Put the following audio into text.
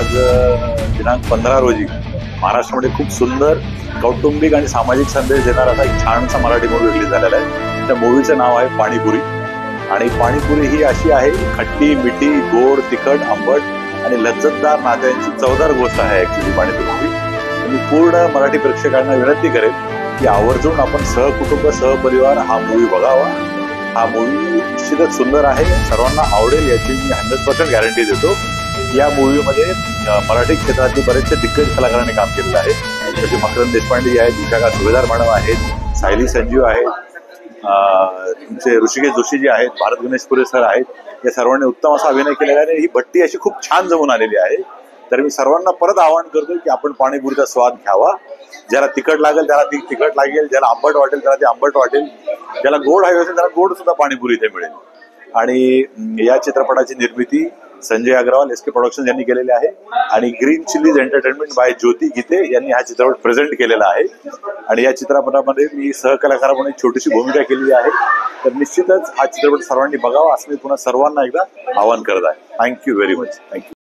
आज दिनांक 15 रोजी महाराष्ट्रामध्ये खूप सुंदर कौटुंबिक आणि सामाजिक संदेश देणारा असा एक छानसा मराठी मूवी रिलीज झालेला आहे। त्या मूवीचं नाव आहे पाणीपुरी। आणि पाणीपुरी ही अशी आहे खट्टी मिठी गोड तिखट आंबट आणि लज्जतदार नात्यांची चवदार गोष्ट आहे ऍक्च्युली पाणीपुरी। मी पूर्ण मराठी प्रेक्षकांना विनंती करेन की आवर्जून आपण सहकुटुंब सहपरिवार हा मूवी बघावा। हा मूवी निश्चितच सुंदर आहे, सर्वांना आवडेल याची मी 100% गॅरंटी देतो। या मूवीमध्ये मराठी क्षेत्रातील बरेचसे दिग्गज कलाकारांनी काम केलेलं आहे, जसे मकरंद देशपांडे आहेत, विशाखा सुभेदार मॅडम आहेत, सायली संजीव आहेत, तुमचे ऋषिकेश जोशी जी आहेत, भारत गणेशपुरे सर आहेत। या सर्वांनी उत्तम असा अभिनय केलेला आहे। ही भट्टी अशी खूप छान जमून आलेली आहे। तर मी सर्वांना परत आवाहन करतो की आपण पाणीपुरीचा स्वाद घ्यावा। ज्याला तिखट लागेल त्याला ती तिखट लागेल, ज्याला आंबट वाटेल त्याला ते आंबट वाटेल, ज्याला गोड हवी असेल त्याला गोड सुद्धा पाणीपुरी इथे मिळेल। आणि या चित्रपटाची निर्मिती संजय अग्रवाल SK प्रोडक्शन यांनी केलेली आहे आणि ग्रीन चिलीज एंटरटेनमेंट बाय ज्योती गीते यांनी हा चित्रपट प्रेझेंट केलेला आहे। आणि या चित्रपटामध्ये मी सहकलाकार म्हणून एक छोटीशी भूमिका केलेली आहे। तर निश्चितच हा चित्रपट सर्वांनी बघावा असं मी पुन्हा सर्वांना एकदा आवाहन करत आहे। Thank you very much. थँक्यू।